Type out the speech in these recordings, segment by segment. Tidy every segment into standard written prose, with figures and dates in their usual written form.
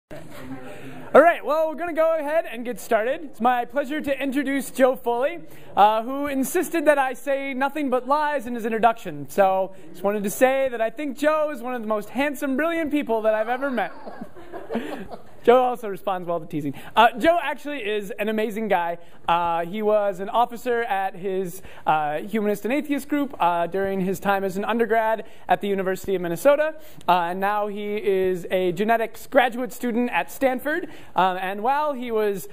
All right, well, we're going to go ahead and get started. It's my pleasure to introduce Joe Foley, who insisted that I say nothing but lies in his introduction. So just wanted to say that I think Joe is one of the most handsome, brilliant people that I've ever met. Joe also responds well to teasing. Joe actually is an amazing guy. He was an officer at his humanist and atheist group during his time as an undergrad at the University of Minnesota. And now he is a genetics graduate student at Stanford. And while he was,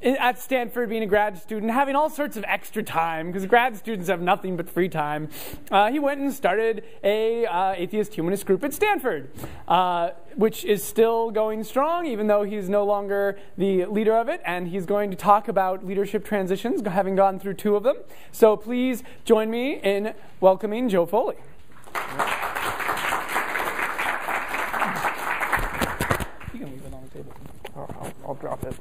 at Stanford, being a grad student, having all sorts of extra time, because grad students have nothing but free time, he went and started a atheist humanist group at Stanford, which is still going strong, even though he's no longer the leader of it, and he's going to talk about leadership transitions, having gone through 2 of them. So please join me in welcoming Joe Foley. You can leave it on the table. I'll drop it.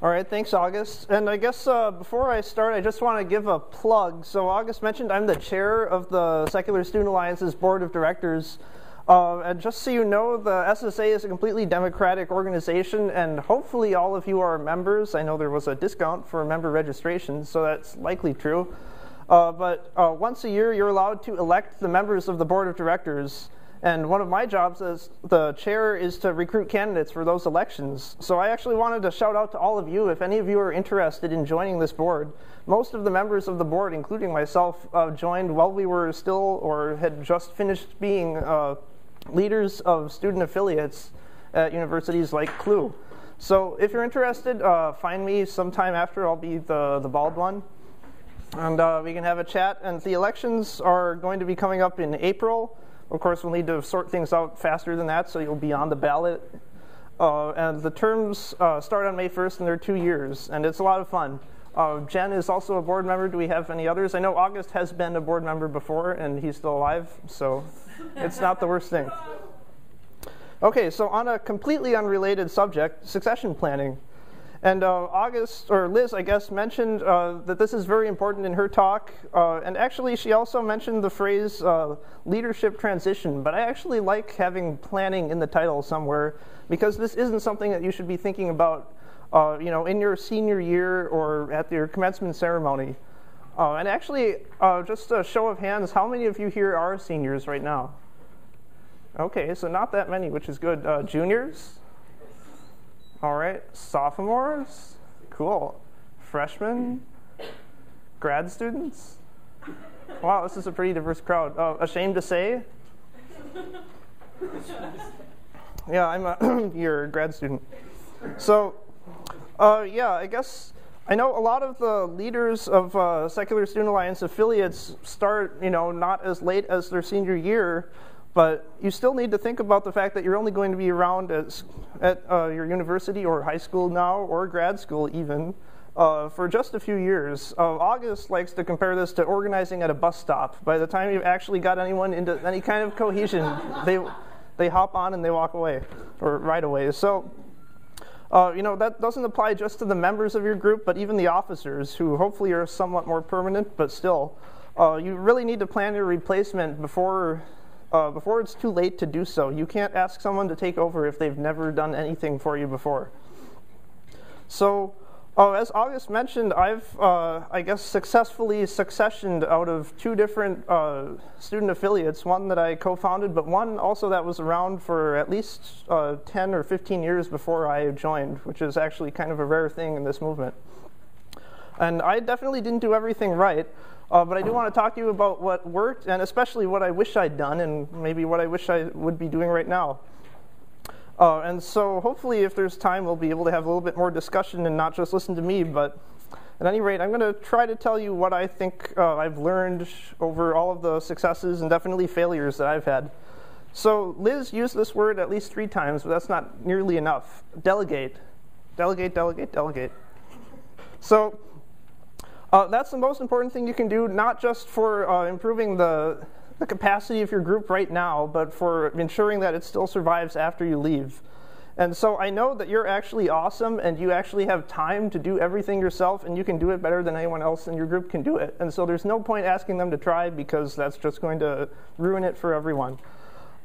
All right, thanks, August. And I guess before I start, I just want to give a plug. So August mentioned I'm the chair of the Secular Student Alliance's Board of Directors. And just so you know, the SSA is a completely democratic organization, and hopefully all of you are members. I know there was a discount for member registration, so that's likely true. But once a year, you're allowed to elect the members of the Board of Directors. And one of my jobs as the chair is to recruit candidates for those elections. So I actually wanted to shout out to all of you, if any of you are interested in joining this board. Most of the members of the board, including myself, joined while we were still or had just finished being leaders of student affiliates at universities like CLU. So if you're interested, find me sometime after. I'll be the bald one. And we can have a chat. And the elections are going to be coming up in April. Of course, we'll need to sort things out faster than that, so you'll be on the ballot. And the terms start on May 1st, and they're 2 years, and it's a lot of fun. Jen is also a board member. Do we have any others? I know August has been a board member before, and he's still alive, so it's not the worst thing. Okay, so on a completely unrelated subject, succession planning. And August, or Liz, I guess, mentioned that this is very important in her talk. And actually, she also mentioned the phrase leadership transition. But I actually like having planning in the title somewhere, because this isn't something that you should be thinking about in your senior year or at your commencement ceremony. And actually, just a show of hands, how many of you here are seniors right now? Okay, so not that many, which is good. Juniors? All right, sophomores, cool. Freshmen, grad students. Wow, this is a pretty diverse crowd. Ashamed to say? Yeah, I'm you're a grad student. So, yeah, I guess I know a lot of the leaders of Secular Student Alliance affiliates start, not as late as their senior year. But you still need to think about the fact that you're only going to be around at your university or high school now, or grad school even, for just a few years. August likes to compare this to organizing at a bus stop. By the time you've actually got anyone into any kind of cohesion, they hop on and they walk away, or ride away. So, that doesn't apply just to the members of your group, but even the officers, who hopefully are somewhat more permanent, but still. You really need to plan your replacement before it's too late to do so. You can't ask someone to take over if they've never done anything for you before. So, as August mentioned, I've, I guess, successfully successioned out of 2 different student affiliates, one that I co-founded, but one also that was around for at least 10 or 15 years before I joined, which is actually kind of a rare thing in this movement. And I definitely didn't do everything right. But I do want to talk to you about what worked, and especially what I wish I'd done, and maybe what I wish I would be doing right now. And so hopefully, if there's time, we'll be able to have a little bit more discussion and not just listen to me. But at any rate, I'm going to try to tell you what I think I've learned over all of the successes and definitely failures that I've had. So Liz used this word at least 3 times, but that's not nearly enough. Delegate. Delegate, delegate, delegate. So that's the most important thing you can do, not just for improving the capacity of your group right now, but for ensuring that it still survives after you leave. And so I know that you're actually awesome, and you actually have time to do everything yourself, and you can do it better than anyone else in your group can do it. And so there's no point asking them to try, because that's just going to ruin it for everyone.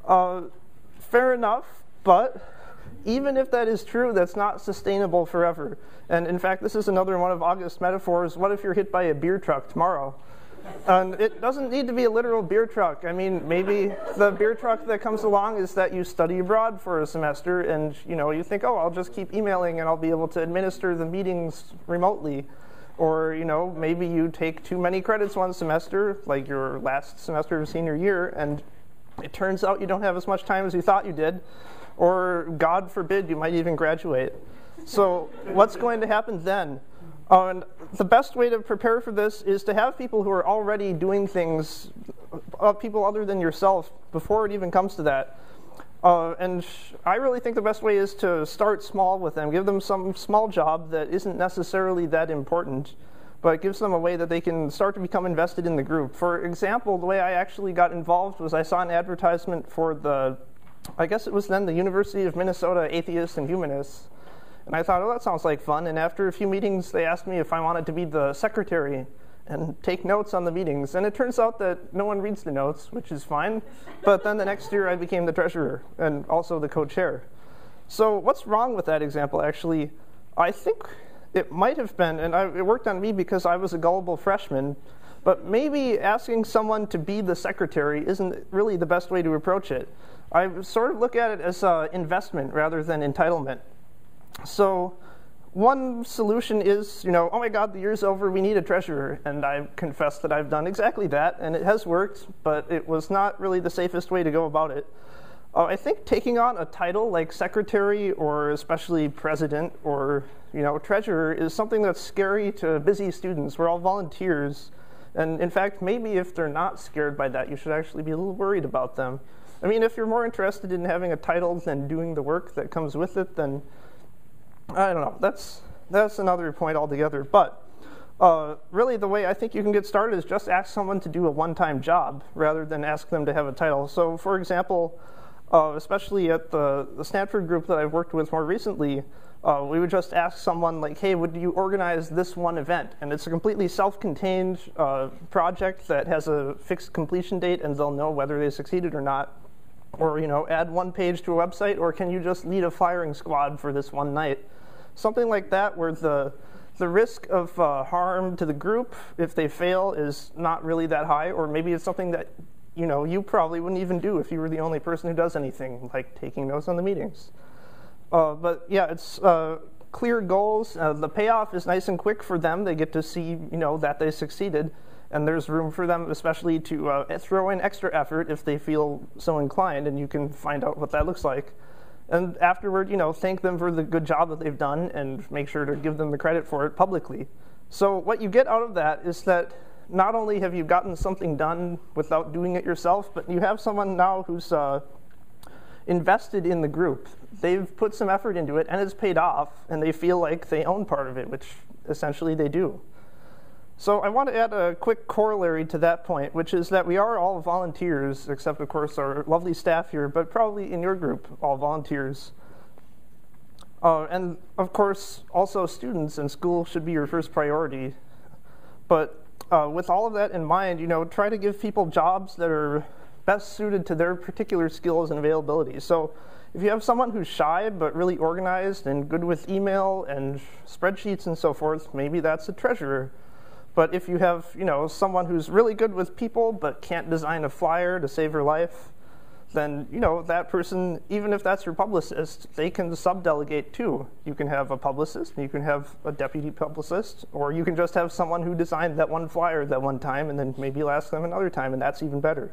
Fair enough, but even if that is true, that's not sustainable forever. And in fact, this is another one of August's metaphors. What if you're hit by a beer truck tomorrow? And it doesn't need to be a literal beer truck. I mean, maybe the beer truck that comes along is that you study abroad for a semester and you think, oh, I'll just keep emailing and I'll be able to administer the meetings remotely. Or maybe you take too many credits one semester, like your last semester of senior year, and it turns out you don't have as much time as you thought you did. Or God forbid, you might even graduate. So what's going to happen then? And the best way to prepare for this is to have people who are already doing things, people other than yourself, before it even comes to that. And I really think the best way is to start small with them. Give them some small job that isn't necessarily that important, but gives them a way that they can start to become invested in the group. For example, the way I actually got involved was I saw an advertisement for I guess it was then the University of Minnesota Atheists and Humanists. And I thought, oh, that sounds like fun. And after a few meetings, they asked me if I wanted to be the secretary and take notes on the meetings. And it turns out that no one reads the notes, which is fine. But then the next year, I became the treasurer and also the co-chair. So what's wrong with that example, actually? I think it might have been, and it worked on me because I was a gullible freshman, but maybe asking someone to be the secretary isn't really the best way to approach it. I sort of look at it as an investment rather than entitlement. So one solution is, oh my God, the year's over, we need a treasurer. And I confess that I've done exactly that, and it has worked, but it was not really the safest way to go about it. I think taking on a title like secretary or especially president or treasurer is something that's scary to busy students. We're all volunteers. And in fact, maybe if they're not scared by that, you should actually be a little worried about them. I mean, if you're more interested in having a title than doing the work that comes with it, then I don't know. That's another point altogether. But really, the way I think you can get started is just ask someone to do a one-time job rather than ask them to have a title. So, for example, especially at the Stanford group that I've worked with more recently, we would just ask someone like, hey, would you organize this one event? And it's a completely self-contained project that has a fixed completion date, and they'll know whether they succeeded or not. Or, add one page to a website, or can you just lead a firing squad for this one night? Something like that where the risk of harm to the group, if they fail, is not really that high, or maybe it's something that, you probably wouldn't even do if you were the only person who does anything, like taking notes on the meetings. But yeah, it's clear goals. The payoff is nice and quick for them. They get to see, that they succeeded. And there's room for them, especially to throw in extra effort if they feel so inclined, and you can find out what that looks like. And afterward, thank them for the good job that they've done and make sure to give them the credit for it publicly. So what you get out of that is that not only have you gotten something done without doing it yourself, but you have someone now who's invested in the group. They've put some effort into it, and it's paid off, and they feel like they own part of it, which essentially they do. So I want to add a quick corollary to that point, which is that we are all volunteers, except, of course, our lovely staff here, but probably in your group, all volunteers. And, of course, also students, and school should be your first priority. But with all of that in mind, try to give people jobs that are best suited to their particular skills and availability. So if you have someone who's shy but really organized and good with email and spreadsheets and so forth, maybe that's a treasurer. But if you have, someone who's really good with people but can't design a flyer to save her life, then, that person, even if that's your publicist, they can subdelegate too. You can have a publicist, and you can have a deputy publicist, or you can just have someone who designed that one flyer that one time, and then maybe you'll ask them another time, and that's even better.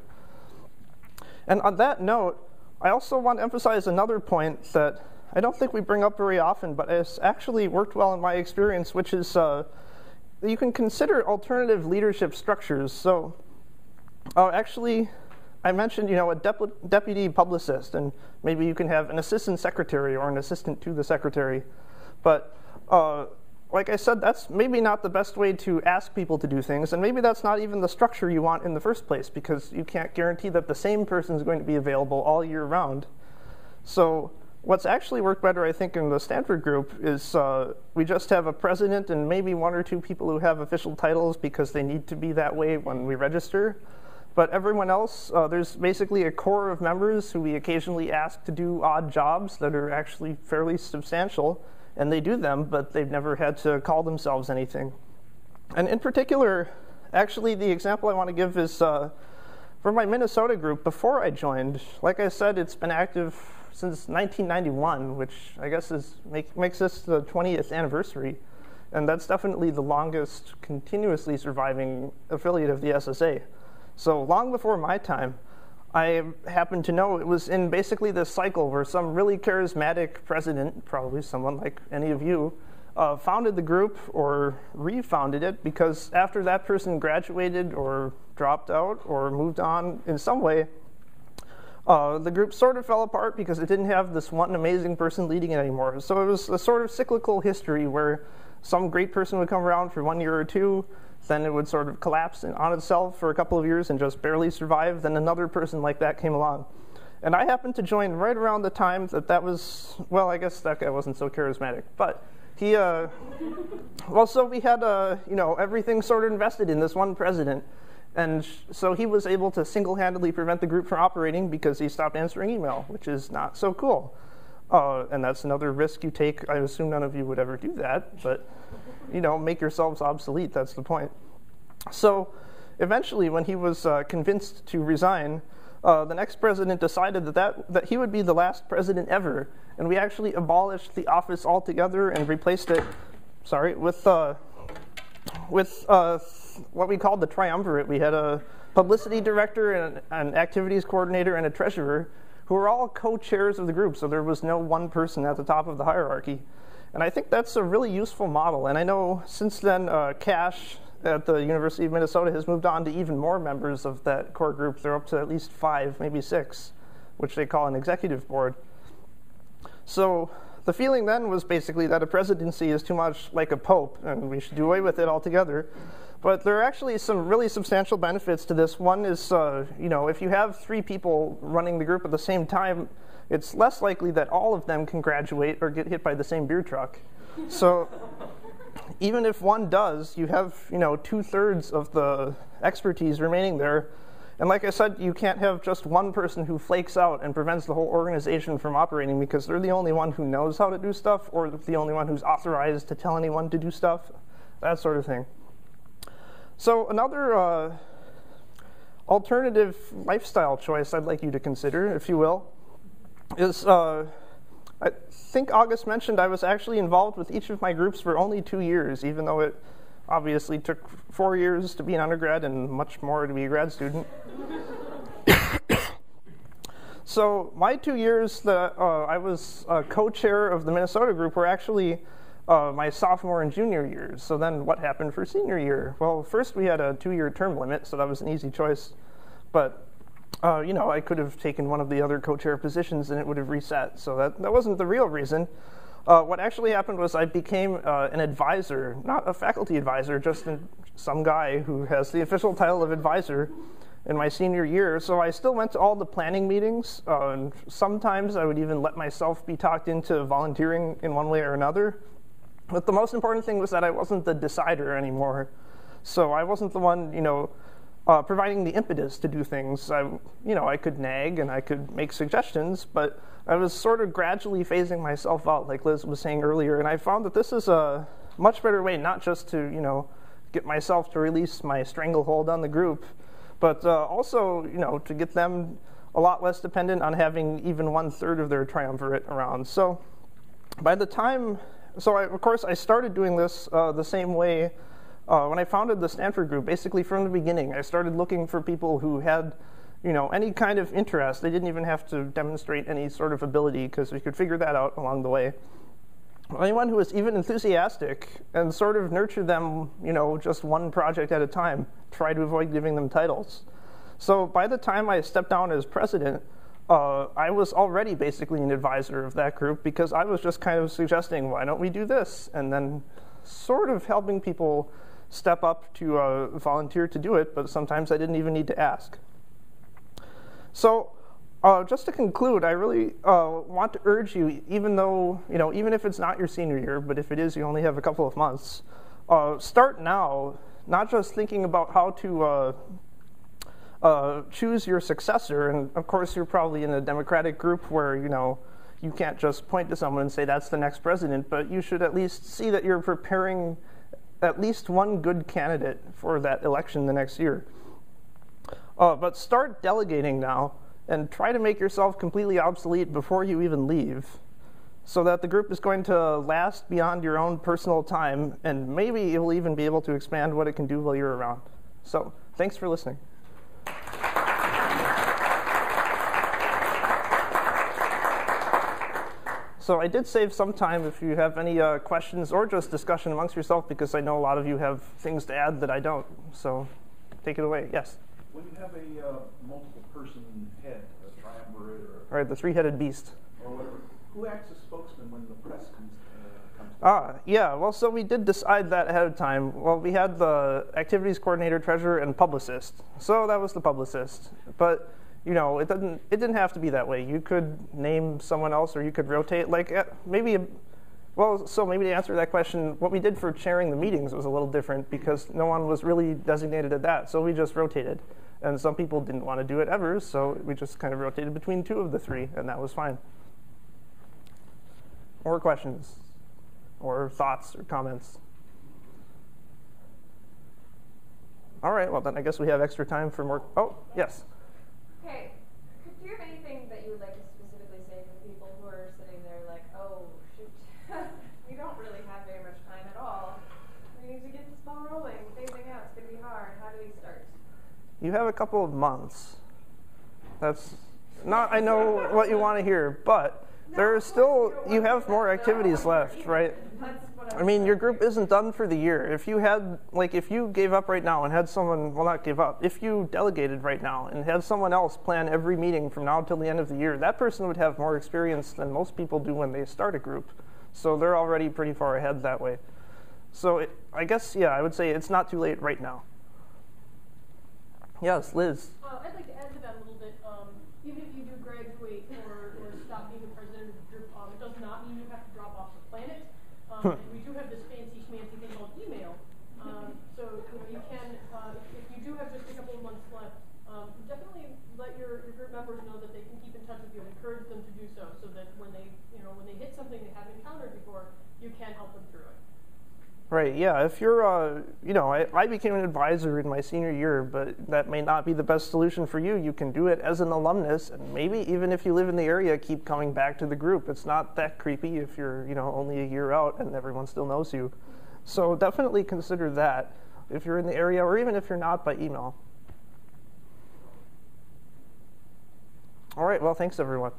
And on that note, I also want to emphasize another point that I don't think we bring up very often, but it's actually worked well in my experience, which is you can consider alternative leadership structures. So actually, I mentioned a deputy publicist, and maybe you can have an assistant secretary or an assistant to the secretary. But like I said, that's maybe not the best way to ask people to do things, and maybe that's not even the structure you want in the first place, because you can't guarantee that the same person is going to be available all year round. So what's actually worked better, I think, in the Stanford group is we just have a president and maybe one or two people who have official titles because they need to be that way when we register. But everyone else, there's basically a core of members who we occasionally ask to do odd jobs that are actually fairly substantial, and they do them, but they've never had to call themselves anything. And in particular, actually the example I want to give is for my Minnesota group before I joined. Like I said, it's been active since 1991, which I guess makes this the 20th anniversary. And that's definitely the longest continuously surviving affiliate of the SSA. So long before my time, I happen to know it was in basically this cycle where some really charismatic president, probably someone like any of you, founded the group or refounded it because after that person graduated or dropped out or moved on in some way, the group sort of fell apart because it didn't have this one amazing person leading it anymore. So it was a sort of cyclical history where some great person would come around for 1 year or two, then it would sort of collapse on itself for a couple of years and just barely survive. Then another person like that came along. And I happened to join right around the time that was, well, I guess that guy wasn't so charismatic. But he, well, so we had, everything sort of invested in this one president. And so he was able to single-handedly prevent the group from operating because he stopped answering email, which is not so cool. And that's another risk you take. I assume none of you would ever do that, but make yourselves obsolete. That's the point. So eventually, when he was convinced to resign, the next president decided that he would be the last president ever, and we actually abolished the office altogether and replaced it, with what we called the triumvirate. We had a publicity director and an activities coordinator and a treasurer, who were all co-chairs of the group, so there was no one person at the top of the hierarchy. And I think that's a really useful model. And I know since then, Cash at the University of Minnesota has moved on to even more members of that core group. They're up to at least 5, maybe 6, which they call an executive board. So the feeling then was basically that a presidency is too much like a pope, and we should do away with it altogether. But there are actually some really substantial benefits to this. One is, if you have 3 people running the group at the same time, it's less likely that all of them can graduate or get hit by the same beer truck. So even if one does, you have 2/3 of the expertise remaining there. And like I said, you can't have just one person who flakes out and prevents the whole organization from operating because they're the only one who knows how to do stuff or the only one who's authorized to tell anyone to do stuff, that sort of thing. So another alternative lifestyle choice I'd like you to consider, if you will, is I think August mentioned I was actually involved with each of my groups for only 2 years, even though it obviously took 4 years to be an undergrad and much more to be a grad student. So my 2 years that I was co-chair of the Minnesota group were actually my sophomore and junior years. So then what happened for senior year? Well, first we had a 2-year term limit, so that was an easy choice. But, I could have taken one of the other co-chair positions and it would have reset. So that wasn't the real reason. What actually happened was I became an advisor, not a faculty advisor, just some guy who has the official title of advisor in my senior year. So I still went to all the planning meetings. And sometimes I would even let myself be talked into volunteering in one way or another. But the most important thing was that I wasn't the decider anymore. So I wasn't the one, providing the impetus to do things. I could nag and I could make suggestions, but I was sort of gradually phasing myself out, like Liz was saying earlier. And I found that this is a much better way, not just to, get myself to release my stranglehold on the group, but also, to get them a lot less dependent on having even 1/3 of their triumvirate around. So by the time of course, I started doing this the same way when I founded the Stanford group. Basically, from the beginning, I started looking for people who had, any kind of interest. They didn't even have to demonstrate any sort of ability because we could figure that out along the way. Anyone who was even enthusiastic and sort of nurture them, just one project at a time. Try to avoid giving them titles. So by the time I stepped down as president, I was already basically an advisor of that group because I was just kind of suggesting, why don't we do this? And then sort of helping people step up to volunteer to do it, but sometimes I didn't even need to ask. So just to conclude, I really want to urge you, even if it's not your senior year, but if it is, you only have a couple of months, start now, not just thinking about how to choose your successor. And of course, you're probably in a Democratic group where, you can't just point to someone and say that's the next president, but you should at least see that you're preparing at least one good candidate for that election the next year. But start delegating now and try to make yourself completely obsolete before you even leave, so that the group is going to last beyond your own personal time, and maybe you'll even be able to expand what it can do while you're around. So thanks for listening. So I did save some time if you have any questions or just discussion amongst yourself, because I know a lot of you have things to add that I don't. So take it away. Yes? When you have a multiple person head, a triumvirate, or Right, the three-headed beast. or whatever, who acts as spokesman when the press comes? Yeah, well, so we did decide that ahead of time. Well, we had the activities coordinator, treasurer, and publicist. So that was the publicist. But it didn't have to be that way. You could name someone else, or you could rotate. Like maybe to answer that question, what we did for chairing the meetings was a little different, because no one was really designated at that. So we just rotated, and some people didn't want to do it ever. So we just kind of rotated between two of the three, and that was fine. More questions, or thoughts, or comments? All right. Well, then I guess we have extra time for more. Oh, yes. Okay, do you have anything that you would like to specifically say to the people who are sitting there like, oh, shoot, we don't really have very much time at all. We need to get this ball rolling, phasing out, it's going to be hard. How do we start? You have a couple of months. That's not, I know what you want to hear, but there is still, you have more activities left, right? I mean, your group isn't done for the year. If you gave up right now and had someone, well, not give up, if you delegated right now and had someone else plan every meeting from now till the end of the year, that person would have more experience than most people do when they start a group. So they're already pretty far ahead that way. So I guess, yeah, I would say it's not too late right now. Yes, Liz. I'd like to add to that a little bit. Even if you do graduate or stop being the president of the group, it does not mean you have to drop off the planet. We do have this fancy schmancy thing called email. So you can, if you do have just a couple of months left, definitely let your group members know that they can keep in touch with you and encourage them to do so, so that when they hit something they haven't encountered before, you can help them through it. Right, yeah, if you're, I became an advisor in my senior year, but that may not be the best solution for you. You can do it as an alumnus, and maybe even if you live in the area, keep coming back to the group. It's not that creepy if you're, only a year out and everyone still knows you. So definitely consider that if you're in the area, or even if you're not, by email. All right, well, thanks, everyone.